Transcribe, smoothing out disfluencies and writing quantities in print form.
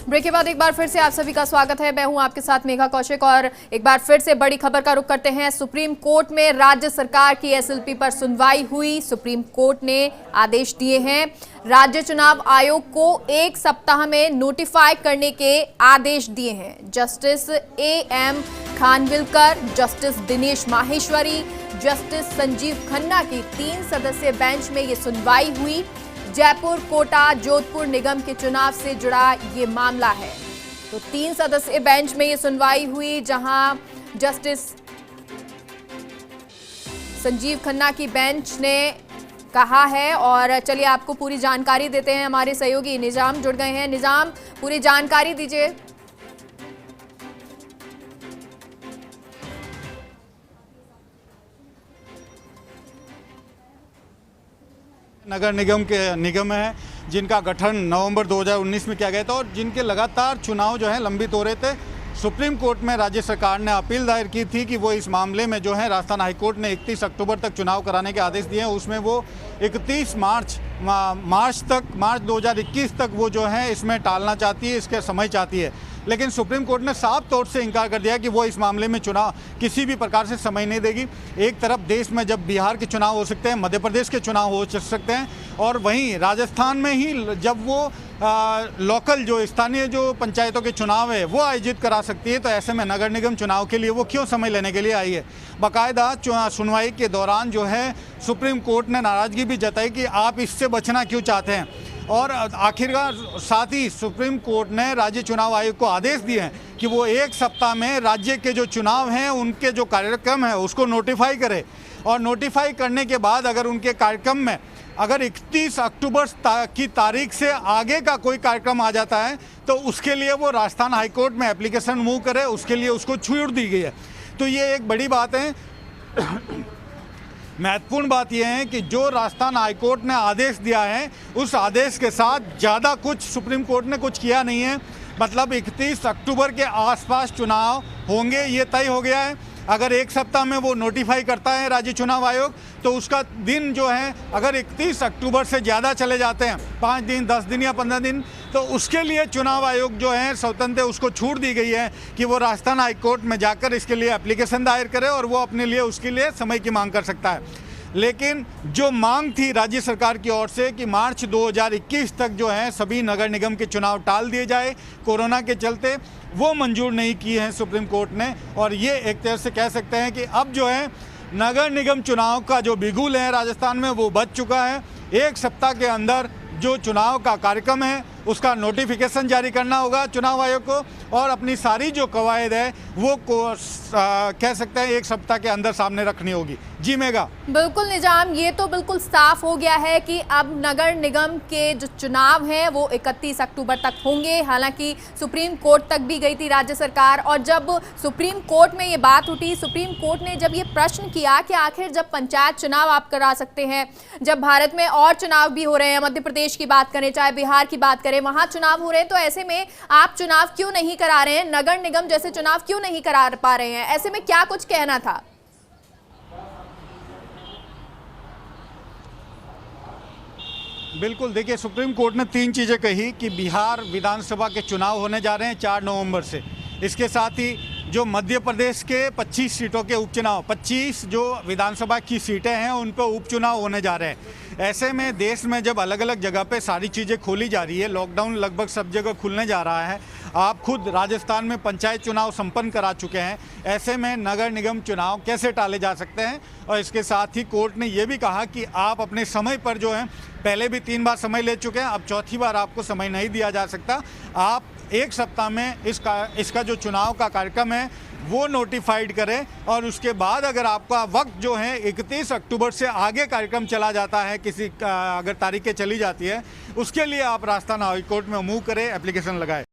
Break के बाद एक बार फिर से आप सभी का स्वागत है। मैं हूं आपके साथ मेघा कौशिक और एक बार फिर से बड़ी खबर का रुख करते हैं। सुप्रीम कोर्ट में राज्य सरकार की एसएलपी पर सुनवाई हुई। सुप्रीम कोर्ट ने आदेश दिए हैं, राज्य चुनाव आयोग को 1 सप्ताह में नोटिफाई करने के आदेश दिए हैं। Justice AM Khanwilkar, justice Dinesh Maheshwari, justice Sanjiv Khanna की 3 सदस्यीय बेंच में ये सुनवाई हुई। जयपुर, कोटा, जोधपुर निगम के चुनाव से जुड़ा ये मामला है। तो 3 सदस्यीय बेंच में ये सुनवाई हुई, जहां जस्टिस संजीव खन्ना की बेंच ने कहा है। और चलिए आपको पूरी जानकारी देते हैं, हमारे सहयोगी निजाम जुड़ गए हैं। निजाम, पूरी जानकारी दीजिए। नगर निगम है जिनका गठन नवंबर 2019 में किया गया था और जिनके लगातार चुनाव जो है लंबित हो रहे थे। सुप्रीम कोर्ट में राज्य सरकार ने अपील दायर की थी कि वो इस मामले में जो है राजस्थान हाईकोर्ट ने 31 अक्टूबर तक चुनाव कराने के आदेश दिए हैं। उसमें वो 31 मार्च 2021 तक वो जो है इसमें टालना चाहती है, इसके समय चाहती है। लेकिन सुप्रीम कोर्ट ने साफ तौर से इनकार कर दिया कि वो इस मामले में चुनाव किसी भी प्रकार से समय नहीं देगी। एक तरफ देश में जब बिहार के चुनाव हो सकते हैं, मध्य प्रदेश के चुनाव हो सकते हैं, और वहीं राजस्थान में ही जब वो लोकल जो स्थानीय जो पंचायतों के चुनाव है वो आयोजित करा सकती है, तो ऐसे में नगर निगम चुनाव के लिए वो क्यों समय लेने के लिए आई है। बाकायदा सुनवाई के दौरान जो है सुप्रीम कोर्ट ने नाराज़गी भी जताई कि आप इससे बचना क्यों चाहते हैं। और आखिरकार साथ ही सुप्रीम कोर्ट ने राज्य चुनाव आयोग को आदेश दिए हैं कि वो 1 सप्ताह में राज्य के जो चुनाव हैं उनके जो कार्यक्रम है उसको नोटिफाई करे, और नोटिफाई करने के बाद अगर उनके कार्यक्रम में अगर 31 अक्टूबर की तारीख से आगे का कोई कार्यक्रम आ जाता है तो उसके लिए वो राजस्थान हाईकोर्ट में एप्लीकेशन मूव करे, उसके लिए उसको छूट दी गई है। तो ये एक बड़ी बात है। महत्वपूर्ण बात यह है कि जो राजस्थान हाईकोर्ट ने आदेश दिया है उस आदेश के साथ ज़्यादा कुछ सुप्रीम कोर्ट ने कुछ किया नहीं है। मतलब 31 अक्टूबर के आसपास चुनाव होंगे, ये तय हो गया है। अगर 1 सप्ताह में वो नोटिफाई करता है राज्य चुनाव आयोग तो उसका दिन जो है अगर 31 अक्टूबर से ज़्यादा चले जाते हैं, 5 दिन, 10 दिन या 15 दिन, तो उसके लिए चुनाव आयोग जो है स्वतंत्र, उसको छूट दी गई है कि वो राजस्थान हाईकोर्ट में जाकर इसके लिए एप्लीकेशन दायर करे और वो अपने लिए उसके लिए समय की मांग कर सकता है। लेकिन जो मांग थी राज्य सरकार की ओर से कि मार्च 2021 तक जो है सभी नगर निगम के चुनाव टाल दिए जाए कोरोना के चलते, वो मंजूर नहीं की है सुप्रीम कोर्ट ने। और ये एक तरह से कह सकते हैं कि अब जो है नगर निगम चुनाव का जो बिगुल है राजस्थान में वो बच चुका है। 1 सप्ताह के अंदर जो चुनाव का कार्यक्रम है उसका नोटिफिकेशन जारी करना होगा चुनाव आयोग को, और अपनी सारी जो कवायद है वो कह सकते हैं 1 सप्ताह के अंदर सामने रखनी होगी। जी मेघा। बिल्कुल निजाम, ये तो बिल्कुल साफ हो गया है कि अब नगर निगम के जो चुनाव हैं वो 31 अक्टूबर तक होंगे। हालांकि सुप्रीम कोर्ट तक भी गई थी राज्य सरकार, और जब सुप्रीम कोर्ट में ये बात उठी, सुप्रीम कोर्ट ने जब ये प्रश्न किया कि आखिर जब पंचायत चुनाव आप करा सकते हैं, जब भारत में और चुनाव भी हो रहे हैं, मध्य प्रदेश की बात करें, चाहे बिहार की बात करें, वहां चुनाव हो रहे हैं, तो ऐसे में आप चुनाव क्यों नहीं करा रहे हैं, नगर निगम जैसे चुनाव क्यों नहीं करा पा रहे हैं? ऐसे में क्या कुछ कहना था? बिल्कुल, देखिए सुप्रीम कोर्ट ने 3 चीज़ें कही कि बिहार विधानसभा के चुनाव होने जा रहे हैं 4 नवंबर से। इसके साथ ही जो मध्य प्रदेश के 25 सीटों के उपचुनाव, 25 जो विधानसभा की सीटें हैं उन पर उपचुनाव होने जा रहे हैं। ऐसे में देश में जब अलग अलग जगह पे सारी चीज़ें खोली जा रही है, लॉकडाउन लगभग सब जगह खुलने जा रहा है, आप खुद राजस्थान में पंचायत चुनाव संपन्न करा चुके हैं, ऐसे में नगर निगम चुनाव कैसे टाले जा सकते हैं। और इसके साथ ही कोर्ट ने ये भी कहा कि आप अपने समय पर जो है, पहले भी 3 बार समय ले चुके हैं, अब 4थी बार आपको समय नहीं दिया जा सकता। आप 1 सप्ताह में इसका जो चुनाव का कार्यक्रम है वो नोटिफाइड करें, और उसके बाद अगर आपका वक्त जो है 31 अक्टूबर से आगे कार्यक्रम चला जाता है, किसी अगर तारीखें चली जाती है, उसके लिए आप राजस्थान हाईकोर्ट में मूव करें, एप्लीकेशन लगाएं।